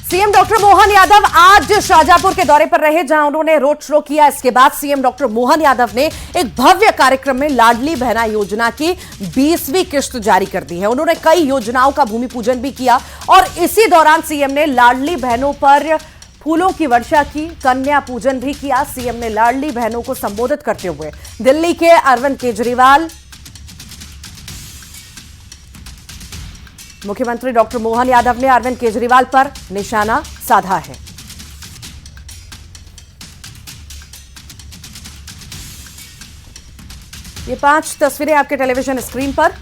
CM doctor Mohan Yadav आज शाहजहांपुर के दौरे पर रहे, जहां उन्होंने रोड शो किया। इसके बाद सीएम डॉक्टर मोहन यादव ने एक भव्य कार्यक्रम में लाडली बहना योजना की 20वीं किश्त जारी कर दी है। उन्होंने कई योजनाओं का भूमि पूजन भी किया और इसी दौरान सीएम ने लाडली बहनों पर फूलों की वर्षा की, कन्या पूजन भी किया। सीएम ने लाडली बहनों को संबोधित करते हुए दिल्ली के अरविंद केजरीवाल, मुख्यमंत्री डॉक्टर मोहन यादव ने अरविंद केजरीवाल पर निशाना साधा है। ये 5 तस्वीरें आपके टेलीविजन स्क्रीन पर।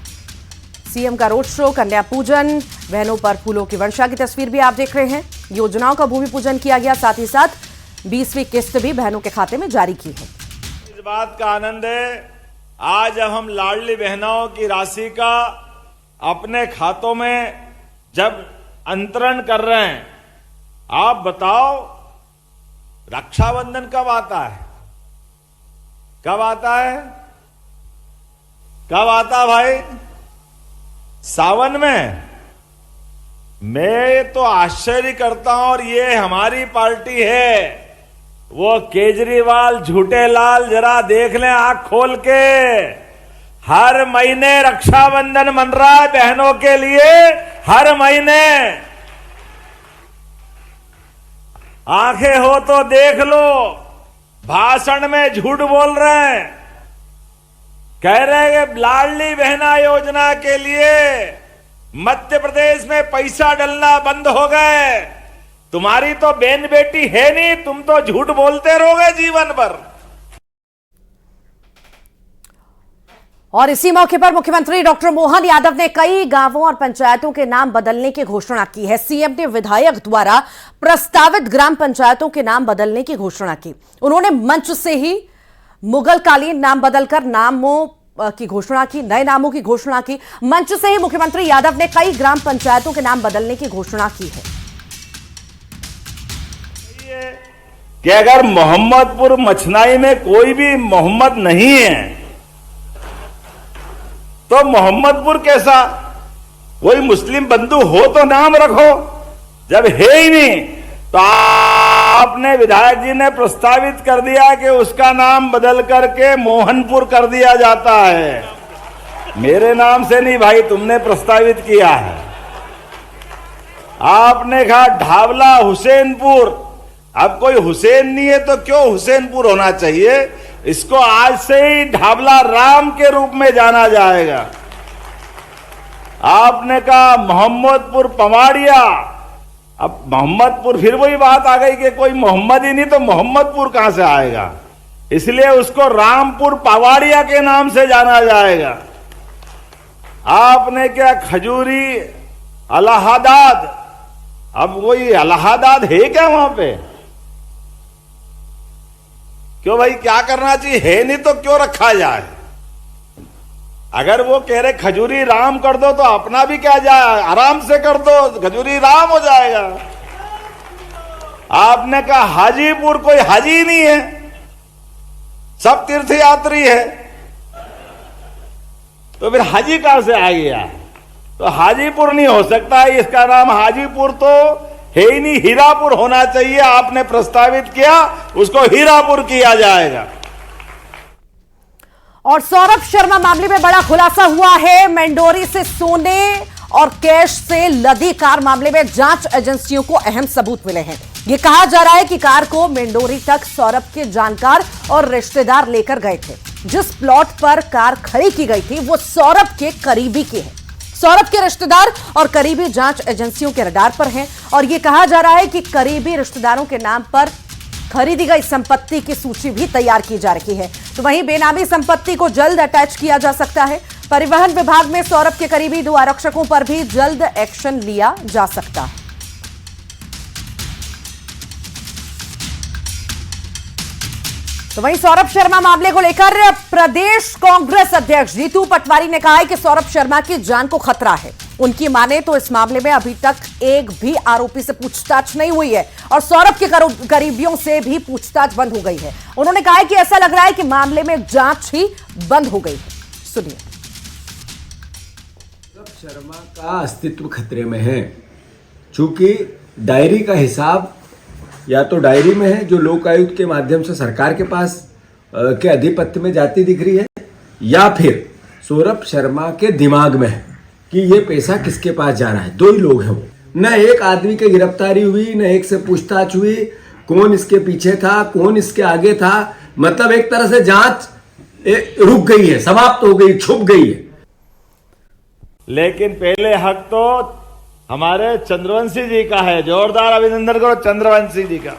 सीएम का रोड शो, कन्या पूजन, बहनों पर फूलों की वर्षा की तस्वीर भी आप देख रहे हैं। योजनाओं का भूमि पूजन किया गया, साथ ही साथ 20वीं किस्त भी बहनों के खाते में जारी की है। इस बात का आनंद है आज जब हम लाडली बहनों की राशि का अपने खातों में जब अंतरण कर रहे हैं। आप बताओ, रक्षाबंधन कब आता है? कब आता है? कब आता भाई? सावन में। मैं तो आश्चर्य करता हूं, और ये हमारी पार्टी है। वो केजरीवाल झूठे लाल जरा देख लें आंख खोल के, हर महीने रक्षाबंधन मन रहा है बहनों के लिए। हर महीने आंखें हो तो देख लो, भाषण में झूठ बोल रहे हैं। कह रहे हैं कि लाडली बहना योजना के लिए मध्य प्रदेश में पैसा डलना बंद हो गए। तुम्हारी तो बहन बेटी है नहीं, तुम तो झूठ बोलते रहोगे जीवन भर। और इसी मौके पर मुख्यमंत्री डॉक्टर मोहन यादव ने कई गांवों और पंचायतों के नाम बदलने की घोषणा की है। सीएम ने विधायक द्वारा प्रस्तावित ग्राम पंचायतों के नाम बदलने की घोषणा की। उन्होंने मंच से ही मुगलकालीन नाम बदलकर नामों की घोषणा की, नए नामों की घोषणा की। मंच से ही मुख्यमंत्री यादव ने कई ग्राम पंचायतों के नाम बदलने की घोषणा की है कि अगर मोहम्मदपुर मछनाई में कोई भी मोहम्मद नहीं है तो मोहम्मदपुर कैसा? कोई मुस्लिम बंधु हो तो नाम रखो, जब है ही नहीं तो आपने विधायक जी ने प्रस्तावित कर दिया कि उसका नाम बदल करके मोहनपुर कर दिया जाता है। मेरे नाम से नहीं भाई, तुमने प्रस्तावित किया है। आपने कहा ढाबला हुसैनपुर। अब कोई हुसैन नहीं है तो क्यों हुसैनपुर होना चाहिए? इसको आज से ही ढाबला राम के रूप में जाना जाएगा। आपने कहा मोहम्मदपुर पवाड़िया। अब मोहम्मदपुर, फिर वही बात आ गई कि कोई मोहम्मद ही नहीं तो मोहम्मदपुर कहां से आएगा, इसलिए उसको रामपुर पवाड़िया के नाम से जाना जाएगा। आपने क्या खजूरी इलाहाबाद। अब वही इलाहाबाद है क्या वहां पे? क्यों भाई, क्या करना चाहिए? है नहीं तो क्यों रखा जाए? अगर वो कह रहे खजूरी राम कर दो तो अपना भी क्या जाए, आराम से कर दो, खजूरी राम हो जाएगा। आपने कहा हाजीपुर, कोई हाजी नहीं है, सब तीर्थ यात्री है, तो फिर हाजी कहां से आ गया? तो हाजीपुर नहीं हो सकता है, इसका नाम हाजीपुर तो है ही नहीं, हीरापुर होना चाहिए। आपने प्रस्तावित किया, उसको हीरापुर किया जाएगा। और सौरभ शर्मा मामले में बड़ा खुलासा हुआ है। मेंडोरी से सोने और कैश से लदी कार मामले में जांच एजेंसियों को अहम सबूत मिले हैं। यह कहा जा रहा है कि कार को मेंडोरी तक सौरभ के जानकार और रिश्तेदार लेकर गए थे। जिस प्लॉट पर कार खड़ी की गई थी वो सौरभ के करीबी के है। सौरभ के रिश्तेदार और करीबी जांच एजेंसियों के रडार पर हैं और यह कहा जा रहा है कि करीबी रिश्तेदारों के नाम पर खरीदी गई संपत्ति की सूची भी तैयार की जा रही है। तो वहीं बेनामी संपत्ति को जल्द अटैच किया जा सकता है। परिवहन विभाग में सौरभ के करीबी 2 आरक्षकों पर भी जल्द एक्शन लिया जा सकता है। तो वहीं सौरभ शर्मा मामले को लेकर प्रदेश कांग्रेस अध्यक्ष जीतू पटवारी ने कहा है कि सौरभ शर्मा की जान को खतरा है। उनकी माने तो इस मामले में अभी तक एक भी आरोपी से पूछताछ नहीं हुई है और सौरभ के करीबियों से भी पूछताछ बंद हो गई है। उन्होंने कहा है कि ऐसा लग रहा है कि मामले में जांच ही बंद हो गई है। सुनिए। सौरभ शर्मा का अस्तित्व खतरे में है, चूंकि डायरी का हिसाब या तो डायरी में है जो लोक आयुक्त के माध्यम से सरकार के पास के अधिपत्य में जाती दिख रही है, या फिर सौरभ शर्मा के दिमाग में है कि ये पैसा किसके पास जा रहा है। दो ही लोग हैं वो। न एक आदमी की गिरफ्तारी हुई, न एक से पूछताछ हुई, कौन इसके पीछे था, कौन इसके आगे था। मतलब एक तरह से जांच रुक गई है, समाप्त हो गई, छुप गई है। लेकिन पहले हक तो हमारे चंद्रवंशी जी का है। जोरदार अभिनंदन करो चंद्रवंशी जी का।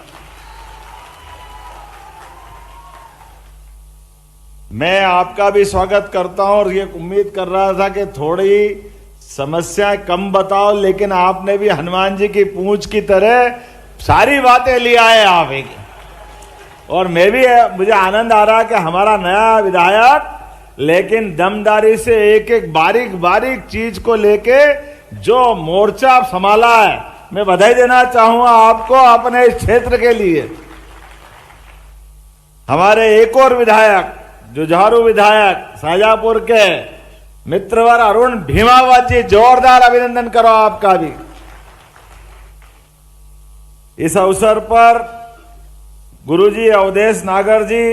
मैं आपका भी स्वागत करता हूं और ये उम्मीद कर रहा था कि थोड़ी समस्याएं कम बताओ, लेकिन आपने भी हनुमान जी की पूंछ की तरह सारी बातें ले आए आप एक। और मुझे आनंद आ रहा है कि हमारा नया विधायक लेकिन दमदारी से एक एक बारीक बारीक चीज को लेके जो मोर्चा संभाला है, मैं बधाई देना चाहूंगा आपको अपने इस क्षेत्र के लिए। हमारे एक और विधायक, जुझारू विधायक शाहजहांपुर के मित्रवर अरुण भीमावत जी, जोरदार अभिनंदन करो आपका भी। इस अवसर पर गुरुजी अवधेश नागर जी,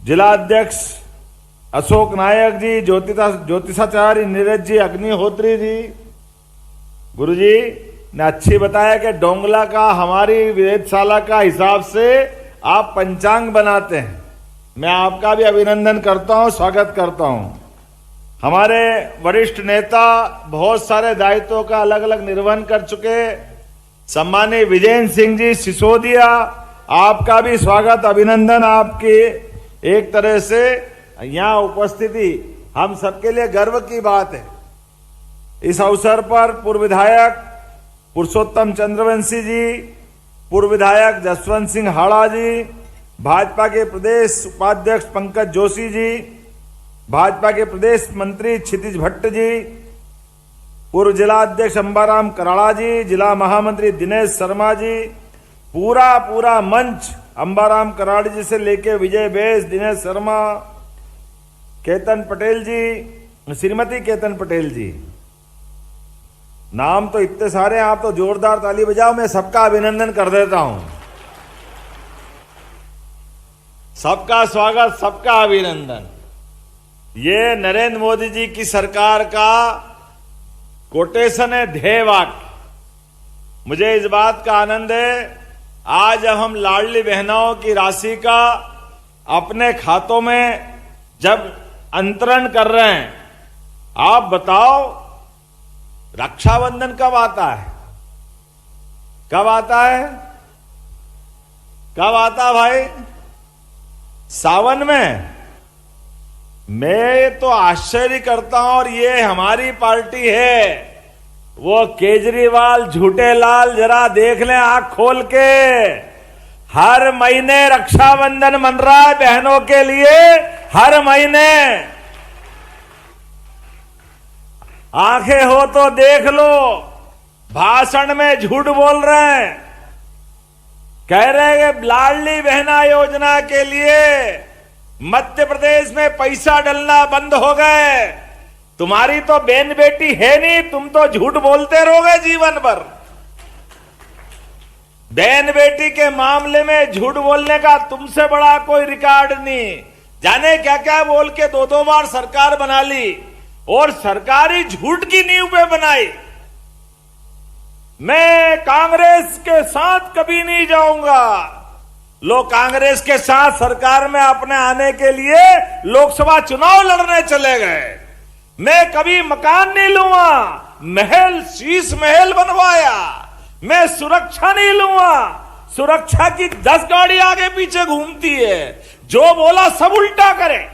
जिला अध्यक्ष अशोक नायक जी, ज्योतिषाचार्य नीरज जी अग्निहोत्री जी, गुरुजी ने अच्छी बताया कि डोंगला का हमारी वेदशाला का हिसाब से आप पंचांग बनाते हैं। मैं आपका भी अभिनंदन करता हूं, स्वागत करता हूं। हमारे वरिष्ठ नेता बहुत सारे दायित्वों का अलग अलग निर्वहन कर चुके सम्मानीय विजेंद्र सिंह जी सिसोदिया, आपका भी स्वागत अभिनंदन। आपकी एक तरह से यहां उपस्थिति हम सबके लिए गर्व की बात है। इस अवसर पर पूर्व विधायक पुरुषोत्तम चंद्रवंशी जी, पूर्व विधायक जसवंत सिंह हाड़ा जी, भाजपा के प्रदेश उपाध्यक्ष पंकज जोशी जी, भाजपा के प्रदेश मंत्री क्षितिज भट्ट जी, पूर्व जिला अध्यक्ष अंबाराम कराड़ा जी, जिला महामंत्री दिनेश शर्मा जी, पूरा मंच अंबाराम कराड़ा जी से लेके विजय बेस, दिनेश शर्मा, केतन पटेल जी, श्रीमती केतन पटेल जी, नाम तो इतने सारे, आप तो जोरदार ताली बजाओ। मैं सबका अभिनंदन कर देता हूं। सबका स्वागत, सबका अभिनंदन। ये नरेंद्र मोदी जी की सरकार का कोटेशन है, ध्येय वाक्य। मुझे इस बात का आनंद है, आज जब हम लाडली बहनों की राशि का अपने खातों में जब अंतरण कर रहे हैं, आप बताओ रक्षाबंधन कब आता है? कब आता है? कब आता भाई? सावन में। मैं तो आश्चर्य करता हूं, और ये हमारी पार्टी है, वो केजरीवाल झूठे लाल, जरा देख लें आंख खोल के, हर महीने रक्षाबंधन मन रहा है बहनों के लिए, हर महीने। आंखें हो तो देख लो, भाषण में झूठ बोल रहे हैं। कह रहे हैं कि लाडली बहना योजना के लिए मध्य प्रदेश में पैसा डलना बंद हो गए। तुम्हारी तो बहन बेटी है नहीं, तुम तो झूठ बोलते रहोगे जीवन भर। बहन बेटी के मामले में झूठ बोलने का तुमसे बड़ा कोई रिकॉर्ड नहीं। जाने क्या क्या बोल के दो बार सरकार बना ली, और सरकारी झूठ की नींव पे बनाई। मैं कांग्रेस के साथ कभी नहीं जाऊंगा। लोग कांग्रेस के साथ सरकार में अपने आने के लिए लोकसभा चुनाव लड़ने चले गए। मैं कभी मकान नहीं लूंगा, महल शीश महल बनवाया। मैं सुरक्षा नहीं लूंगा, सुरक्षा की 10 गाड़ी आगे पीछे घूमती है। जो बोला सब उल्टा करे।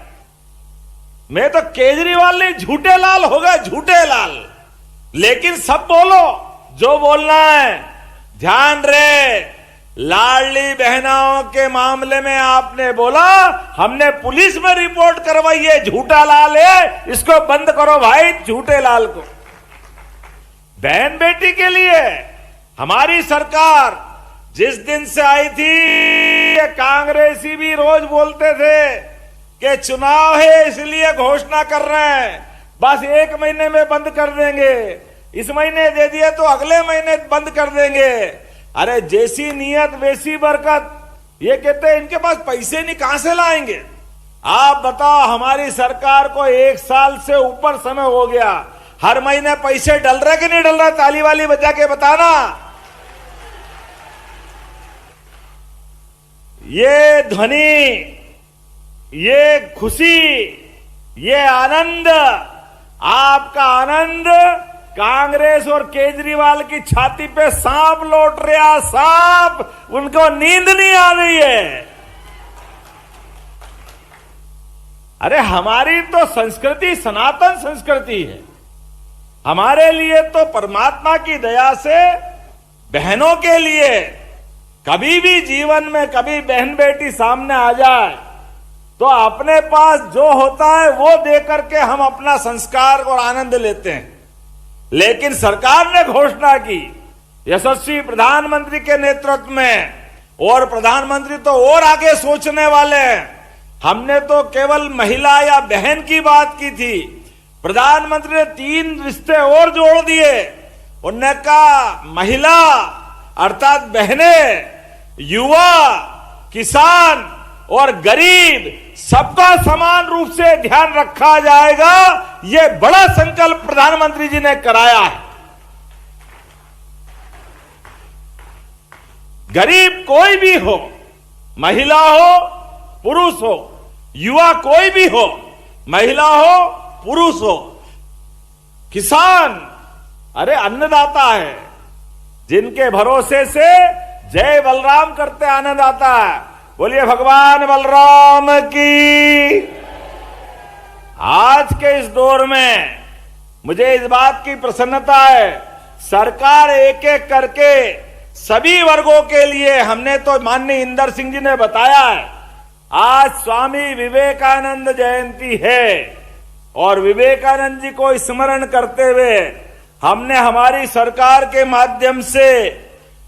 मैं तो केजरीवाल ने झूठे लाल हो गए, झूठे लाल। लेकिन सब बोलो जो बोलना है। ध्यान रहे, लाडली बहनाओं के मामले में आपने बोला हमने पुलिस में रिपोर्ट करवाई है, झूठा लाल है, इसको बंद करो भाई, झूठे लाल को। बहन बेटी के लिए हमारी सरकार जिस दिन से आई थी, कांग्रेसी भी रोज बोलते थे कि चुनाव है इसलिए घोषणा कर रहे हैं, बस 1 महीने में बंद कर देंगे। इस महीने दे दिए तो अगले महीने बंद कर देंगे। अरे जैसी नियत वैसी बरकत। ये कहते हैं इनके पास पैसे नहीं, कहां से लाएंगे? आप बताओ, हमारी सरकार को 1 साल से ऊपर समय हो गया, हर महीने पैसे डल रहे कि नहीं डल रहा? ताली वाली बजा के बताना। ये ध्वनि, ये खुशी, ये आनंद, आपका आनंद कांग्रेस और केजरीवाल की छाती पे सांप लौट रहा, सांप, उनको नींद नहीं आ रही है। अरे हमारी तो संस्कृति सनातन संस्कृति है। हमारे लिए तो परमात्मा की दया से बहनों के लिए कभी भी जीवन में कभी बहन बेटी सामने आ जाए तो अपने पास जो होता है वो दे करके हम अपना संस्कार और आनंद लेते हैं। लेकिन सरकार ने घोषणा की यशस्वी प्रधानमंत्री के नेतृत्व में, और प्रधानमंत्री तो और आगे सोचने वाले हैं। हमने तो केवल महिला या बहन की बात की थी, प्रधानमंत्री ने 3 रिश्ते और जोड़ दिए। उन्होंने कहा महिला अर्थात बहनें, युवा, किसान और गरीब सबका समान रूप से ध्यान रखा जाएगा। यह बड़ा संकल्प प्रधानमंत्री जी ने कराया है। गरीब कोई भी हो, महिला हो, पुरुष हो, युवा कोई भी हो, महिला हो, पुरुष हो, किसान, अरे अन्नदाता है, जिनके भरोसे से जय बलराम करते आनंद आता है। बोलिए भगवान बलराम की। आज के इस दौर में मुझे इस बात की प्रसन्नता है, सरकार एक एक करके सभी वर्गों के लिए, हमने तो माननीय इंदर सिंह जी ने बताया है, आज स्वामी विवेकानंद जयंती है और विवेकानंद जी को स्मरण करते हुए हमने हमारी सरकार के माध्यम से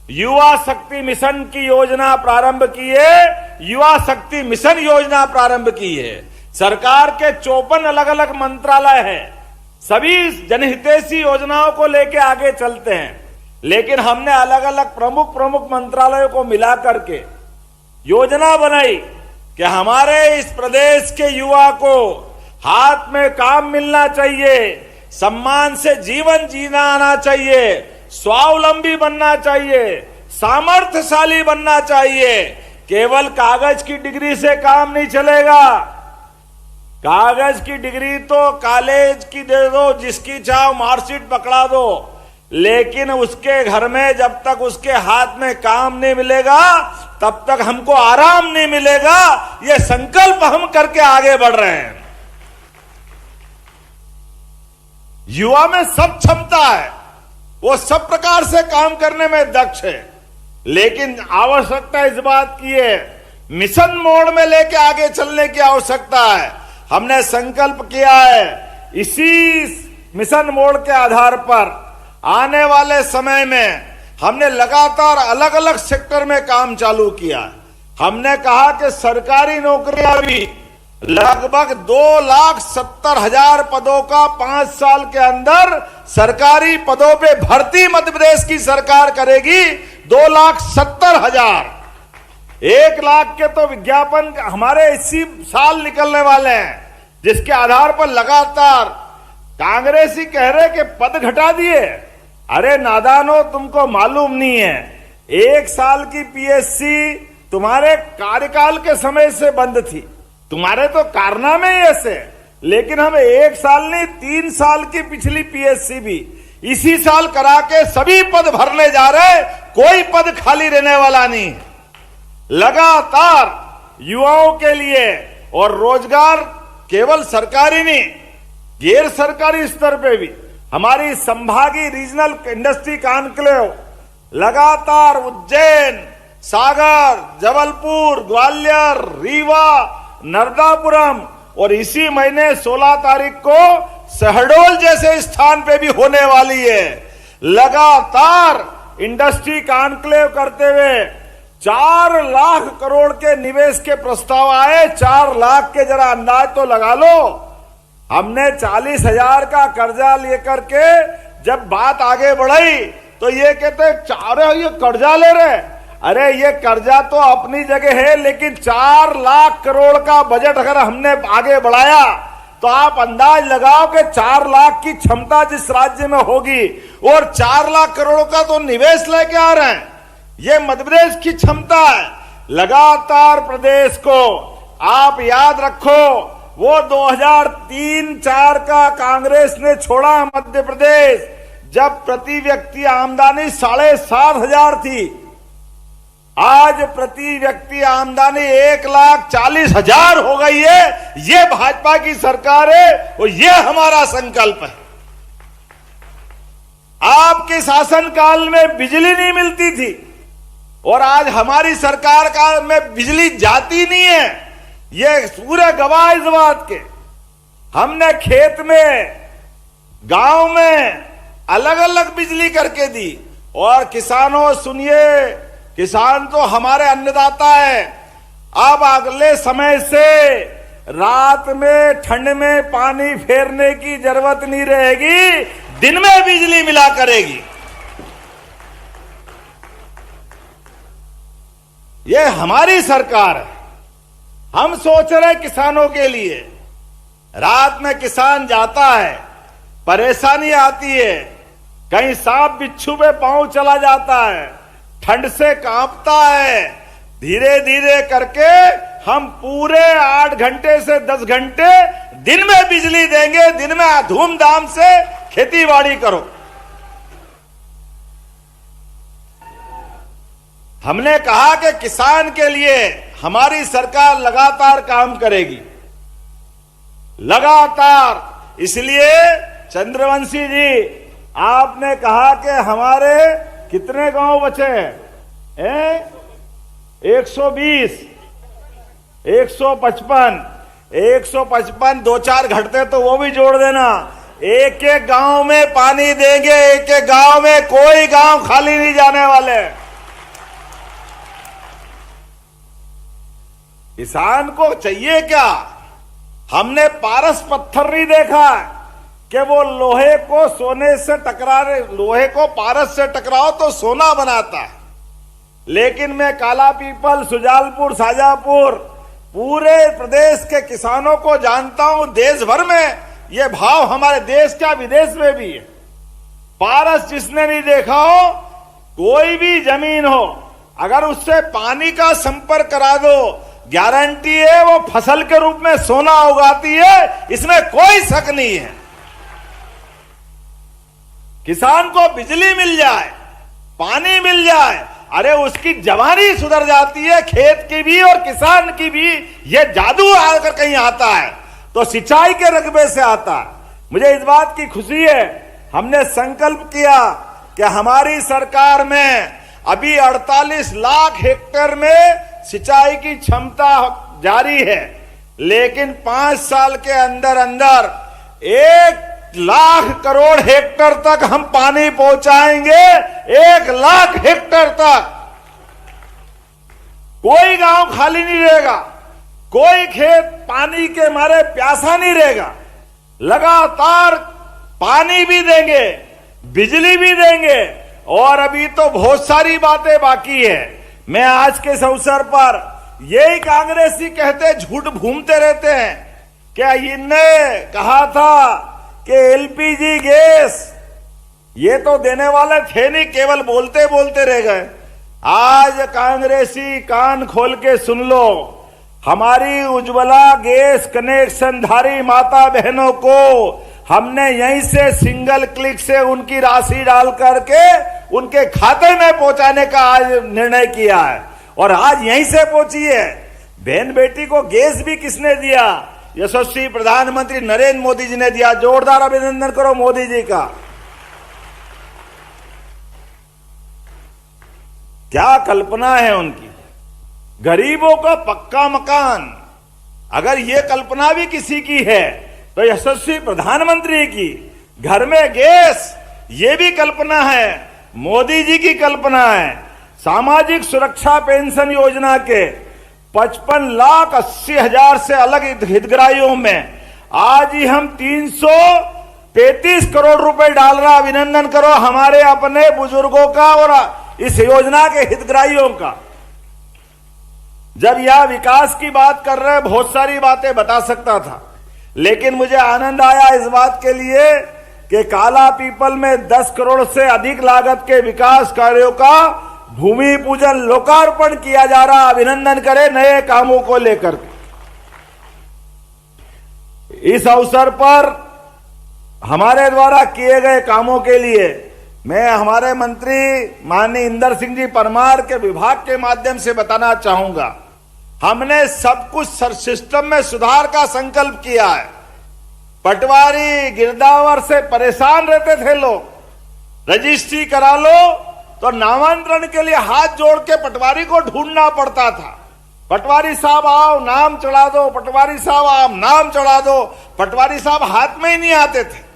युवा शक्ति मिशन की योजना प्रारंभ की है। युवा शक्ति मिशन योजना प्रारंभ की है। सरकार के 54 अलग अलग मंत्रालय हैं, सभी जनहितैषी योजनाओं को लेके आगे चलते हैं। लेकिन हमने अलग अलग प्रमुख मंत्रालयों को मिला करके योजना बनाई कि हमारे इस प्रदेश के युवा को हाथ में काम मिलना चाहिए, सम्मान से जीवन जीना आना चाहिए, स्वावलंबी बनना चाहिए, सामर्थ्यशाली बनना चाहिए। केवल कागज की डिग्री से काम नहीं चलेगा। कागज की डिग्री तो कॉलेज की दे दो, जिसकी चाहो मार्कशीट पकड़ा दो, लेकिन उसके घर में जब तक उसके हाथ में काम नहीं मिलेगा तब तक हमको आराम नहीं मिलेगा। ये संकल्प हम करके आगे बढ़ रहे हैं। युवा में सब क्षमता है, वो सब प्रकार से काम करने में दक्ष है, लेकिन आवश्यकता इस बात की है, मिशन मोड में लेके आगे चलने की आवश्यकता है। हमने संकल्प किया है, इसी मिशन मोड के आधार पर आने वाले समय में हमने लगातार अलग अलग सेक्टर में काम चालू किया। हमने कहा कि सरकारी नौकरियां भी लगभग 2,70,000 पदों का 5 साल के अंदर सरकारी पदों पे भर्ती मध्य प्रदेश की सरकार करेगी। 2,70,000, 1 लाख के तो विज्ञापन हमारे इसी साल निकलने वाले हैं, जिसके आधार पर लगातार कांग्रेसी कह रहे कि पद घटा दिए। अरे नादानो, तुमको मालूम नहीं है, 1 साल की पीएससी तुम्हारे कार्यकाल के समय से बंद थी, तुम्हारे तो कारनामे ऐसे, लेकिन हम 1 साल नहीं 3 साल की पिछली पीएससी भी इसी साल करा के सभी पद भरने जा रहे, कोई पद खाली रहने वाला नहीं। लगातार युवाओं के लिए और रोजगार केवल सरकारी नहीं, गैर सरकारी स्तर पे भी हमारी संभागीय रीजनल इंडस्ट्री कॉन्क्लेव लगातार उज्जैन, सागर, जबलपुर, ग्वालियर, रीवा, नर्मदापुरम और इसी महीने 16 तारीख को शहडोल जैसे स्थान पे भी होने वाली है। लगातार इंडस्ट्री कॉन्क्लेव करते हुए 4 लाख करोड़ के निवेश के प्रस्ताव आए। 4 लाख के जरा अंदाज तो लगा लो। हमने 40,000 का कर्जा लेकर के जब बात आगे बढ़ी तो ये कहते अरे ये कर्जा ले रहे। अरे ये कर्जा तो अपनी जगह है, लेकिन 4 लाख करोड़ का बजट अगर हमने आगे बढ़ाया तो आप अंदाज लगाओ कि 4 लाख की क्षमता जिस राज्य में होगी, और 4 लाख करोड़ का तो निवेश लेके आ रहे हैं। ये मध्य प्रदेश की क्षमता है। लगातार प्रदेश को आप याद रखो, वो 2003-4 का कांग्रेस ने छोड़ा मध्य प्रदेश, जब प्रति व्यक्ति आमदनी 7,500 थी। आज प्रति व्यक्ति आमदनी 1,40,000 हो गई है। ये भाजपा की सरकार है और ये हमारा संकल्प है। आपके शासनकाल में बिजली नहीं मिलती थी और आज हमारी सरकार काल में बिजली जाती नहीं है। ये पूरे गवाह इस बात के। हमने खेत में, गांव में अलग अलग बिजली करके दी। और किसानों सुनिए, किसान तो हमारे अन्नदाता है। अब अगले समय से रात में ठंड में पानी फेरने की जरूरत नहीं रहेगी, दिन में बिजली मिला करेगी। ये हमारी सरकार है। हम सोच रहे किसानों के लिए। रात में किसान जाता है, परेशानी आती है, कहीं सांप बिच्छू पे पांव चला जाता है, ठंड से कांपता है। धीरे धीरे करके हम पूरे 8 घंटे से 10 घंटे दिन में बिजली देंगे। दिन में धूमधाम से खेती बाड़ी करो। हमने कहा कि किसान के लिए हमारी सरकार लगातार काम करेगी, लगातार। इसलिए चंद्रवंशी जी, आपने कहा कि हमारे कितने गांव बचे हैं? 120, 155, 155, 2-4 घटते तो वो भी जोड़ देना। एक एक गांव में पानी देंगे, एक एक गांव में, कोई गांव खाली नहीं जाने वाले। किसान को चाहिए क्या? हमने पारस पत्थर नहीं देखा कि वो लोहे को सोने से टकरा रहे। लोहे को पारस से टकराओ तो सोना बनाता है। लेकिन मैं काला पीपल, सुजालपुर, शाजापुर, पूरे प्रदेश के किसानों को जानता हूं। देश भर में ये भाव, हमारे देश का विदेश में भी है। पारस जिसने नहीं देखा हो, कोई भी जमीन हो, अगर उससे पानी का संपर्क करा दो, गारंटी है वो फसल के रूप में सोना उगाती है। इसमें कोई शक नहीं है। किसान को बिजली मिल जाए, पानी मिल जाए, अरे उसकी जवानी सुधर जाती है, खेत की भी और किसान की भी। ये जादू आकर कहीं आता है तो सिंचाई के रकबे से आता है। मुझे इस बात की खुशी है, हमने संकल्प किया कि हमारी सरकार में अभी 48 लाख हेक्टेयर में सिंचाई की क्षमता जारी है, लेकिन 5 साल के अंदर अंदर 1 लाख करोड़ हेक्टेयर तक हम पानी पहुंचाएंगे। 1 लाख हेक्टेयर तक कोई गांव खाली नहीं रहेगा, कोई खेत पानी के मारे प्यासा नहीं रहेगा। लगातार पानी भी देंगे, बिजली भी देंगे, और अभी तो बहुत सारी बातें बाकी है। मैं आज के इस अवसर पर यही कांग्रेसी कहते, झूठ घूमते रहते हैं, क्या इनने कहा था कि एलपीजी गैस ये तो देने वाले थे नहीं, केवल बोलते बोलते रह गए। आज कांग्रेसी कान खोल के सुन लो, हमारी उज्ज्वला गैस कनेक्शनधारी माता बहनों को हमने यहीं से सिंगल क्लिक से उनकी राशि डाल करके उनके खाते में पहुंचाने का आज निर्णय किया है, और आज यहीं से पहुंची है। बहन बेटी को गैस भी किसने दिया? यशस्वी प्रधानमंत्री नरेंद्र मोदी जी ने दिया। जोरदार अभिनंदन करो मोदी जी का। क्या कल्पना है उनकी, गरीबों का पक्का मकान। अगर ये कल्पना भी किसी की है तो यशस्वी प्रधानमंत्री की। घर में गैस, ये भी कल्पना है, मोदी जी की कल्पना है। सामाजिक सुरक्षा पेंशन योजना के 55,80,000 से अलग हितग्राहियों में आज ही हम 35 करोड़ रुपए डाल रहा। अभिनंदन करो हमारे अपने बुजुर्गों का और इस योजना के हितग्राहियों का। जब यह विकास की बात कर रहे, बहुत सारी बातें बता सकता था, लेकिन मुझे आनंद आया इस बात के लिए कि काला पीपल में 10 करोड़ से अधिक लागत के विकास कार्यों का भूमि पूजन लोकार्पण किया जा रहा। अभिनंदन करें नए कामों को लेकर। इस अवसर पर हमारे द्वारा किए गए कामों के लिए मैं हमारे मंत्री माननीय इंदर सिंह जी परमार के विभाग के माध्यम से बताना चाहूंगा। हमने सब कुछ सिस्टम में सुधार का संकल्प किया है। पटवारी गिरदावर से परेशान रहते थे लोग, रजिस्ट्री करा लो तो नामांतरण के लिए हाथ जोड़ के पटवारी को ढूंढना पड़ता था। पटवारी साहब आओ नाम चढ़ा दो, पटवारी साहब आप नाम चढ़ा दो। पटवारी साहब हाथ में ही नहीं आते थे।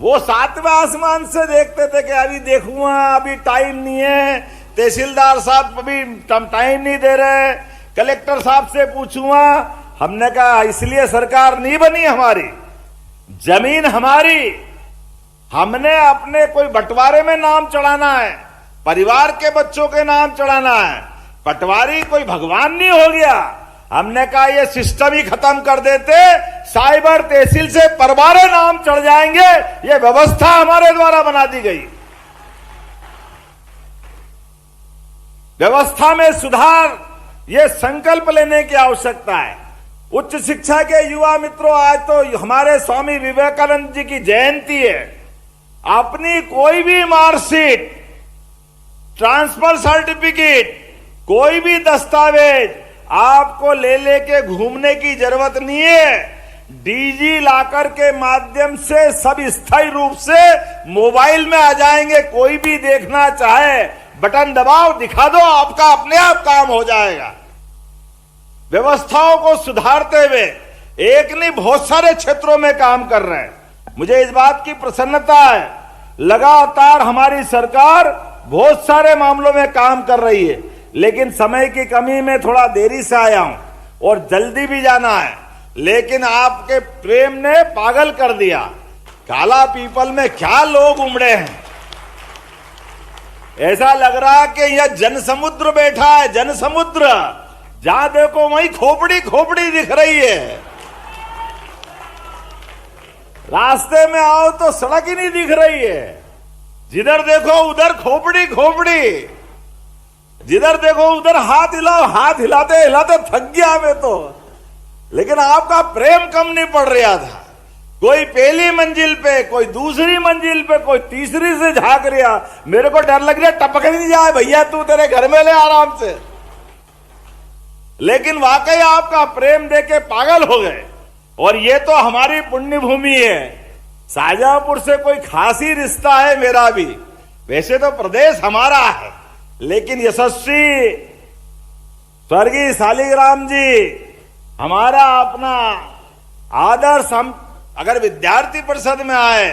वो 7वें आसमान से देखते थे कि अभी देखूंगा, अभी टाइम नहीं है, तहसीलदार साहब अभी टाइम नहीं दे रहे, कलेक्टर साहब से पूछूंगा। हमने कहा इसलिए सरकार नहीं बनी हमारी, जमीन हमारी। हमने अपने कोई बंटवारे में नाम चढ़ाना है, परिवार के बच्चों के नाम चढ़ाना है। पटवारी कोई भगवान नहीं हो गया। हमने कहा ये सिस्टम ही खत्म कर देते, साइबर तहसील से परवारे नाम चढ़ जाएंगे। ये व्यवस्था हमारे द्वारा बना दी गई। व्यवस्था में सुधार, ये संकल्प लेने की आवश्यकता है। उच्च शिक्षा के युवा मित्रों, आज तो हमारे स्वामी विवेकानंद जी की जयंती है। अपनी कोई भी मार्कशीट, ट्रांसफर सर्टिफिकेट, कोई भी दस्तावेज आपको ले लेके घूमने की जरूरत नहीं है। डिजी लॉकर के माध्यम से सब स्थायी रूप से मोबाइल में आ जाएंगे। कोई भी देखना चाहे बटन दबाओ, दिखा दो, आपका अपने आप काम हो जाएगा। व्यवस्थाओं को सुधारते हुए एक नहीं बहुत सारे क्षेत्रों में काम कर रहे हैं। मुझे इस बात की प्रसन्नता है, लगातार हमारी सरकार बहुत सारे मामलों में काम कर रही है, लेकिन समय की कमी में थोड़ा देरी से आया हूं और जल्दी भी जाना है। लेकिन आपके प्रेम ने पागल कर दिया। काला पीपल में क्या लोग उमड़े हैं, ऐसा लग रहा कि यह जनसमुद्र बैठा है। जनसमुद्र, जहां देखो वहीं खोपड़ी खोपड़ी दिख रही है। रास्ते में आओ तो सड़क ही नहीं दिख रही है। जिधर देखो उधर खोपड़ी खोपड़ी, जिधर देखो उधर हाथ हिलाओ। हाथ हिलाते हिलाते थक गया मैं तो। लेकिन आपका प्रेम कम नहीं पड़ रहा था। कोई पहली मंजिल पे, कोई दूसरी मंजिल पे, कोई तीसरी से झांक रहा। मेरे को डर लग रहा टपक नहीं जाए भैया, तू तेरे घर में ले आराम से। लेकिन वाकई आपका प्रेम देके पागल हो गए। और ये तो हमारी पुण्य भूमि है। शाहजहांपुर से कोई खास ही रिश्ता है मेरा भी। वैसे तो प्रदेश हमारा है, लेकिन यशस्वी स्वर्गीय शालिग्राम जी हमारा अपना आदर्श। हम अगर विद्यार्थी परिषद में आए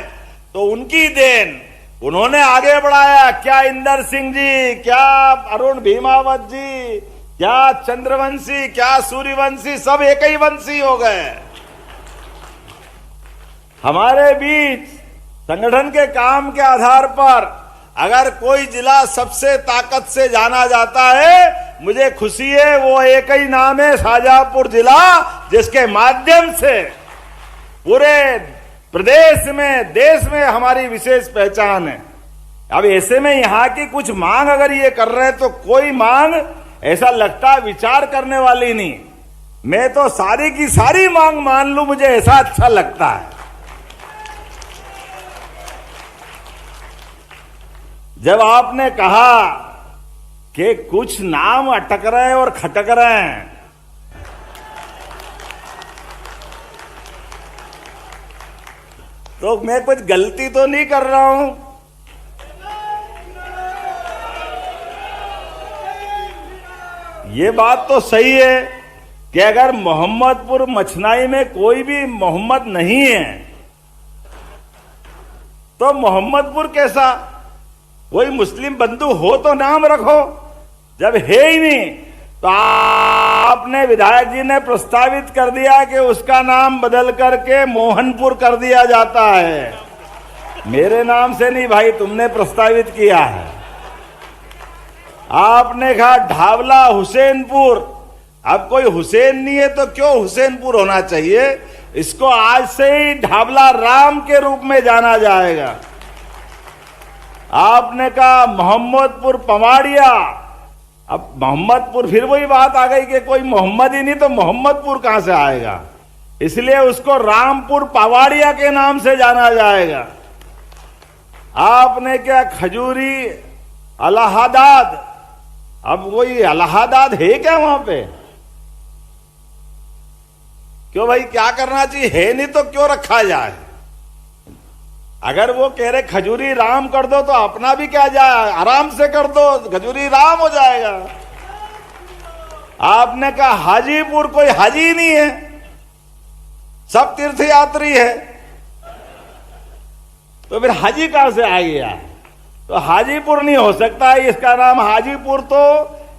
तो उनकी देन, उन्होंने आगे बढ़ाया। क्या इंदर सिंह जी, क्या अरुण भीमावत जी, क्या चंद्रवंशी, क्या सूर्यवंशी, सब एक ही वंशी हो गए। हमारे बीच संगठन के काम के आधार पर अगर कोई जिला सबसे ताकत से जाना जाता है, मुझे खुशी है। वो एक ही नाम है, शाहजहांपुर जिला, जिसके माध्यम से पूरे प्रदेश में, देश में हमारी विशेष पहचान है। अब ऐसे में यहां की कुछ मांग अगर ये कर रहे हैं तो कोई मांग ऐसा लगता है विचार करने वाली नहीं। मैं तो सारी की सारी मांग मान लूं, मुझे ऐसा अच्छा लगता है। जब आपने कहा कि कुछ नाम अटक रहे हैं और खटक रहे हैं, तो मैं कुछ गलती तो नहीं कर रहा हूं। ये बात तो सही है कि अगर मोहम्मदपुर मछनाई में कोई भी मोहम्मद नहीं है तो मोहम्मदपुर कैसा? कोई मुस्लिम बंधु हो तो नाम रखो। जब है ही नहीं तो आपने विधायक जी ने प्रस्तावित कर दिया कि उसका नाम बदल करके मोहनपुर कर दिया जाता है। मेरे नाम से नहीं भाई, तुमने प्रस्तावित किया है। आपने कहा ढावला हुसैनपुर। अब कोई हुसैन नहीं है तो क्यों हुसैनपुर होना चाहिए? इसको आज से ही ढावला राम के रूप में जाना जाएगा। आपने कहा मोहम्मदपुर पवाड़िया। अब मोहम्मदपुर, फिर वही बात आ गई कि कोई मोहम्मद ही नहीं तो मोहम्मदपुर कहां से आएगा, इसलिए उसको रामपुर पवाड़िया के नाम से जाना जाएगा। आपने क्या खजूरी इलाहाबाद। अब वही इलाहाबाद है क्या वहां पे? क्यों भाई, क्या करना चाहिए? है नहीं तो क्यों रखा जाए? अगर वो कह रहे खजूरी राम कर दो तो अपना भी क्या जाए, आराम से कर दो, खजूरी राम हो जाएगा। आपने कहा हाजीपुर, कोई हाजी नहीं है, सब तीर्थ यात्री है, तो फिर हाजी कहां से आ गया? तो हाजीपुर नहीं हो सकता है, इसका नाम हाजीपुर तो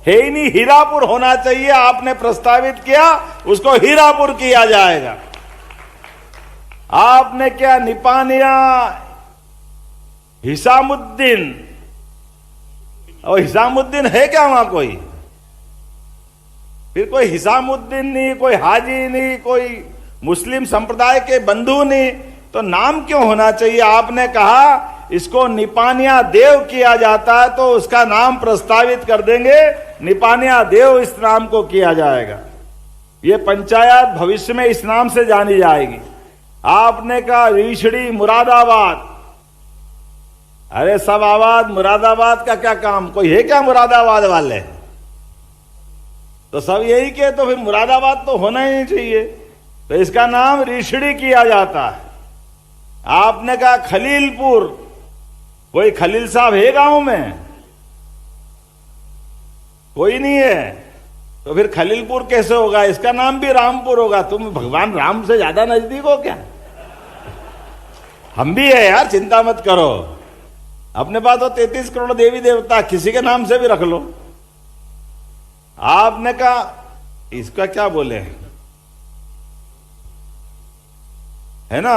है ही नहीं, हीरापुर होना चाहिए। आपने प्रस्तावित किया, उसको हीरापुर किया जाएगा। आपने क्या निपानिया हिसामुद्दीन, और हिसामुद्दीन है क्या वहां कोई? फिर कोई हिसामुद्दीन नहीं, कोई हाजी नहीं, कोई मुस्लिम संप्रदाय के बंधु नहीं, तो नाम क्यों होना चाहिए? आपने कहा इसको निपानिया देव किया जाता है तो उसका नाम प्रस्तावित कर देंगे, निपानिया देव इस नाम को किया जाएगा। ये पंचायत भविष्य में इस नाम से जानी जाएगी। आपने कहा रीछड़ी मुरादाबाद। अरे सब आबाद, मुरादाबाद का क्या काम? कोई है क्या मुरादाबाद वाले? तो सब यही के, तो फिर मुरादाबाद तो होना ही नहीं चाहिए, तो इसका नाम रीछड़ी किया जाता है। आपने कहा खलीलपुर। कोई खलील साहब है गांव में? कोई नहीं है, तो फिर खलीलपुर कैसे होगा? इसका नाम भी रामपुर होगा। तुम भगवान राम से ज्यादा नजदीक हो क्या? हम भी है यार, चिंता मत करो। अपने पास तो 33 करोड़ देवी देवता, किसी के नाम से भी रख लो। आपने कहा इसका क्या बोले है ना,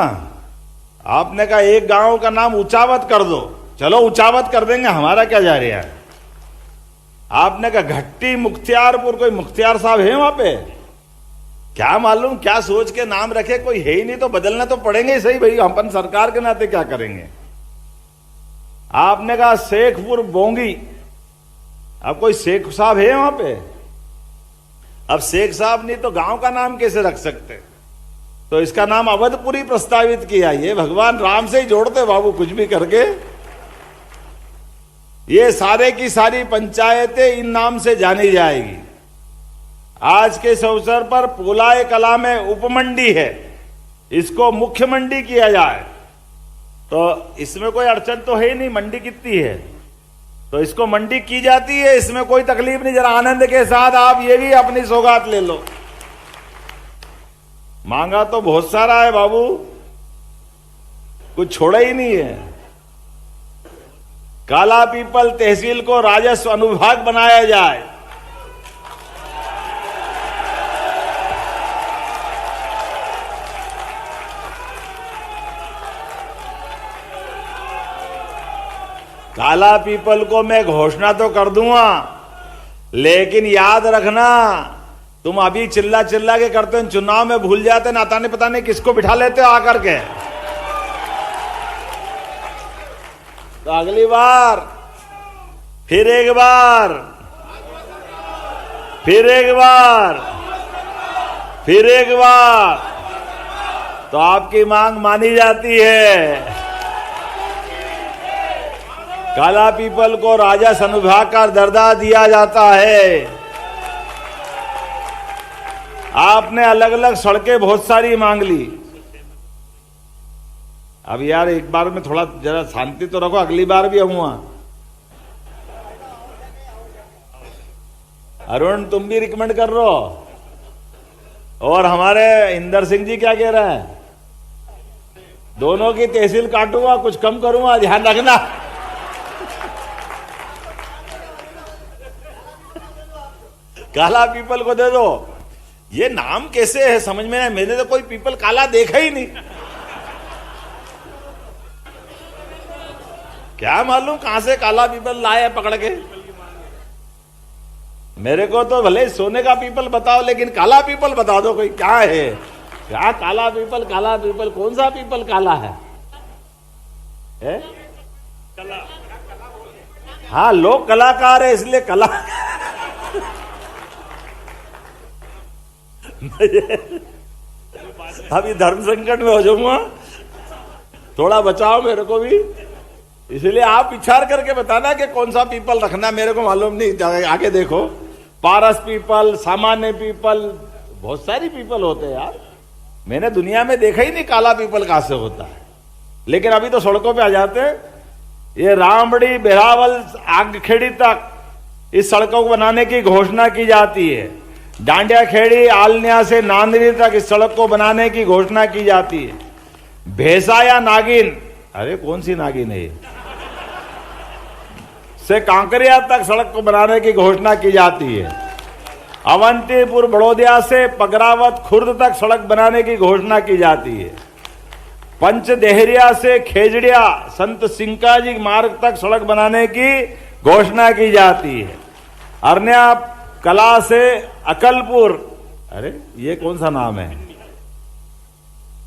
आपने कहा एक गांव का नाम ऊंचावत कर दो। चलो ऊंचावत कर देंगे, हमारा क्या जा रहा है। आपने कहा घट्टी मुख्तियारपुर। कोई मुख्तियार साहब है वहां पे? क्या मालूम क्या सोच के नाम रखे, कोई है ही नहीं, तो बदलना तो पड़ेंगे ही सही भाई, अपन सरकार के नाते क्या करेंगे। आपने कहा शेखपुर बोंगी। अब कोई शेख साहब है वहां पे? अब शेख साहब नहीं तो गांव का नाम कैसे रख सकते? तो इसका नाम अवधपुरी प्रस्तावित किया। ये भगवान राम से ही जोड़ते बाबू, कुछ भी करके। ये सारे की सारी पंचायतें इन नाम से जानी जाएगी। आज के इस अवसर पर पोलाय कला में उपमंडी है, इसको मुख्य मंडी किया जाए, तो इसमें कोई अड़चन तो है ही नहीं। मंडी कितनी है तो इसको मंडी की जाती है, इसमें कोई तकलीफ नहीं। जरा आनंद के साथ आप ये भी अपनी सौगात ले लो। मांगा तो बहुत सारा है बाबू, कुछ छोड़ा ही नहीं है। काला पीपल तहसील को राजस्व अनुभाग बनाया जाए। काला पीपल को मैं घोषणा तो कर दूंगा, लेकिन याद रखना तुम अभी चिल्ला चिल्ला के करते हो, चुनाव में भूल जाते, नाता नहीं पता नहीं किसको बिठा लेते हो आकर के। तो अगली बार फिर एक बार, फिर एक बार, फिर एक बार तो आपकी मांग मानी जाती है। काला पीपल को राजस्व अनुभाग का दर्जा दिया जाता है। आपने अलग अलग सड़कें बहुत सारी मांग ली। अब यार एक बार में थोड़ा जरा शांति तो रखो, अगली बार भी आऊंगा। अरुण तुम भी रिकमेंड कर रहे हो, और हमारे इंदर सिंह जी क्या कह रहे हैं? दोनों की तहसील काटूंगा, कुछ कम करूंगा, ध्यान रखना। काला पीपल को दे दो। ये नाम कैसे है समझ में नहीं, मैंने तो कोई पीपल काला देखा ही नहीं। क्या मालूम कहां से काला पीपल लाए पकड़ के। मेरे को तो भले सोने का पीपल बताओ, लेकिन काला पीपल बता दो कोई क्या है। क्या काला पीपल, काला पीपल, कौन सा पीपल काला है? हाँ, लोग कलाकार है इसलिए कला। अभी धर्म संकट में हो जाऊंगा, थोड़ा बचाओ मेरे को भी, इसलिए आप विचार करके बताना कि कौन सा पीपल रखना। मेरे को मालूम नहीं, आगे देखो। पारस पीपल, सामान्य पीपल, बहुत सारी पीपल होते हैं यार। मैंने दुनिया में देखा ही नहीं काला पीपल कहां से होता है। लेकिन अभी तो सड़कों पे आ जाते हैं। ये रामबड़ी, बेरावल, आगखेड़ी तक इस सड़कों को बनाने की घोषणा की जाती है। डांडिया खेड़ी, आलनिया से नांदरी तक इस सड़क को बनाने की घोषणा की जाती है। भैंसा या नागिन, अरे कौन सी नागिन है ये, से कांकरिया तक सड़क को बनाने की घोषणा की जाती है। अवंतीपुर बड़ौदिया से पगरावत खुर्द तक सड़क बनाने की घोषणा की जाती है। पंचदेहरिया से खेजड़िया संत सिंकाजी मार्ग तक सड़क बनाने की घोषणा की जाती है। अरन्या कला से अकलपुर, अरे ये कौन सा नाम है,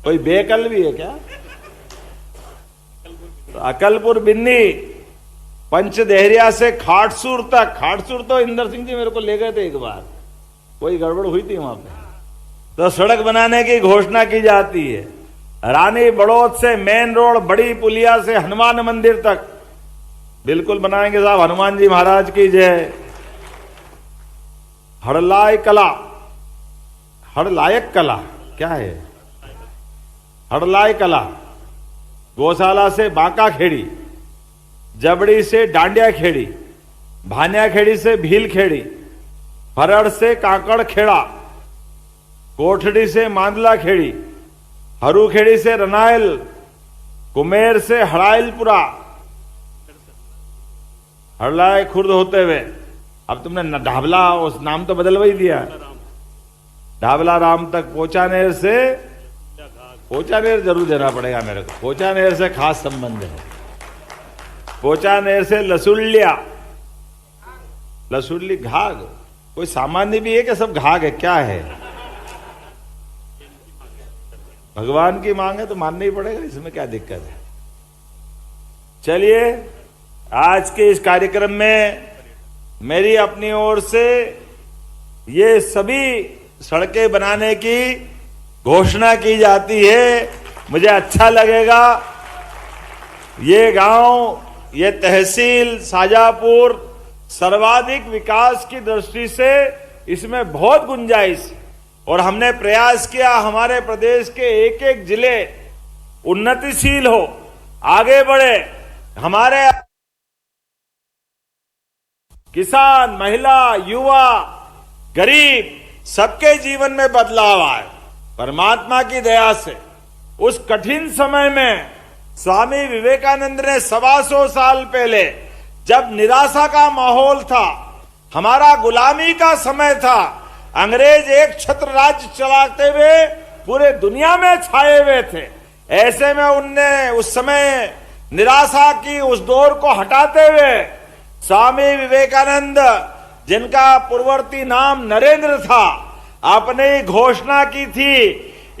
कोई बेकल भी है क्या? तो अकलपुर बिन्नी, पंचदेहरिया से खाटसूर तक, खाटसूर तो इंदर सिंह जी मेरे को ले गए थे एक बार, कोई गड़बड़ हुई थी वहां पे, तो सड़क बनाने की घोषणा की जाती है। रानी बड़ौद से मेन रोड, बड़ी पुलिया से हनुमान मंदिर तक बिल्कुल बनाएंगे साहब, हनुमान जी महाराज की जय। हड़लाई कला, हड़लायक कला क्या है, हड़लाई कला, गौशाला से बांका खेड़ी, जबड़ी से डांडिया खेड़ी, भानिया खेड़ी से भील खेड़ी, फरड़ से काकड़ खेड़ा, कोठड़ी से मांदला खेड़ी, हरू खेड़ी से रनाइल, कुमेर से हड़ाइलपुरा, हड़लाई खुर्द होते हुए। अब तुमने ढाबला उस नाम तो बदलवा ही दिया, ढाबला राम तक पोचानेर से, पोचानेर जरूर देना पड़ेगा मेरे को, पोचानेर से खास संबंध है। पोचानेर से लसुलिया, लसुली घाघ, कोई सामान्य भी है कि सब घाघ है, क्या है? भगवान की मांग है तो मानना ही पड़ेगा, इसमें क्या दिक्कत है। चलिए, आज के इस कार्यक्रम में मेरी अपनी ओर से ये सभी सड़कें बनाने की घोषणा की जाती है। मुझे अच्छा लगेगा। ये गांव, ये तहसील शाजापुर सर्वाधिक विकास की दृष्टि से इसमें बहुत गुंजाइश है, और हमने प्रयास किया हमारे प्रदेश के एक एक जिले उन्नतिशील हो, आगे बढ़े। हमारे किसान, महिला, युवा, गरीब सबके जीवन में बदलाव आए। परमात्मा की दया से उस कठिन समय में स्वामी विवेकानंद ने 125 साल पहले, जब निराशा का माहौल था, हमारा गुलामी का समय था, अंग्रेज एक छत्र राज्य चलाते हुए पूरे दुनिया में छाए हुए थे, ऐसे में उनने उस समय निराशा की उस दौर को हटाते हुए स्वामी विवेकानंद, जिनका पूर्ववर्ती नाम नरेंद्र था, आपने घोषणा की थी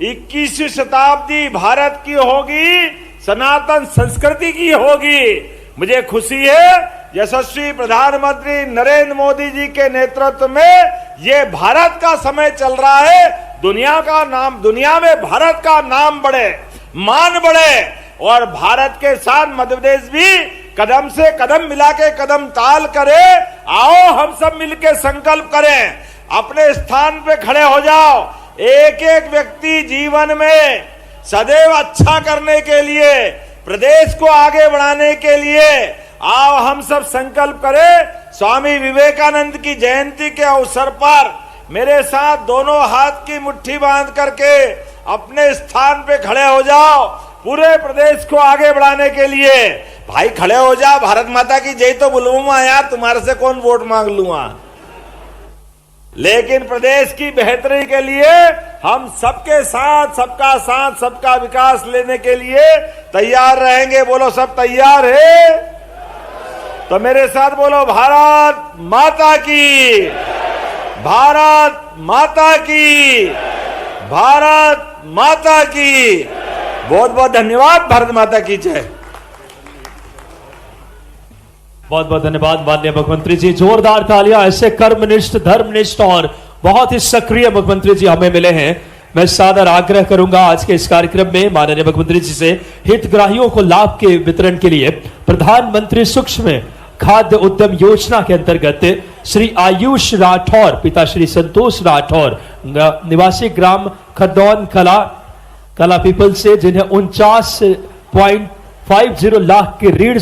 21वीं शताब्दी भारत की होगी, सनातन संस्कृति की होगी। मुझे खुशी है यशस्वी प्रधानमंत्री नरेंद्र मोदी जी के नेतृत्व में ये भारत का समय चल रहा है। दुनिया का नाम, दुनिया में भारत का नाम बढ़े, मान बढ़े, और भारत के साथ मध्य प्रदेश भी कदम से कदम मिला के कदम ताल करे। आओ हम सब मिलकर संकल्प करें, अपने स्थान पे खड़े हो जाओ। एक एक व्यक्ति जीवन में सदैव अच्छा करने के लिए, प्रदेश को आगे बढ़ाने के लिए आओ हम सब संकल्प करें। स्वामी विवेकानंद की जयंती के अवसर पर मेरे साथ दोनों हाथ की मुट्ठी बांध करके अपने स्थान पे खड़े हो जाओ, पूरे प्रदेश को आगे बढ़ाने के लिए। भाई खड़े हो जाओ, भारत माता की जय तो बुलवाऊंगा यार, तुम्हारे से कौन वोट मांग लूंगा। लेकिन प्रदेश की बेहतरी के लिए हम सबके साथ, सबका साथ, सबका विकास लेने के लिए तैयार रहेंगे। बोलो, सब तैयार है? तो मेरे साथ बोलो, भारत माता की, भारत माता की, भारत माता की। बहुत बहुत धन्यवाद। भारत माता की जय। बहुत बहुत धन्यवाद माननीय मुख्यमंत्री जी। जोरदार तालियां। ऐसे कर्मनिष्ठ, धर्मनिष्ठ और बहुत ही सक्रिय मुख्यमंत्री जी हमें मिले हैं। मैं सादर आग्रह करूंगा आज के इस कार्यक्रम में माननीय मुख्यमंत्री जी से हितग्राहियों को लाभ के वितरण के लिए प्रधानमंत्री सूक्ष्म खाद्य उद्यम योजना के अंतर्गत श्री आयुष राठौर, पिता श्री संतोष राठौर, निवासी ग्राम खरदौन कला पीपल से, जिन्हें 49.50 लाख के ऋण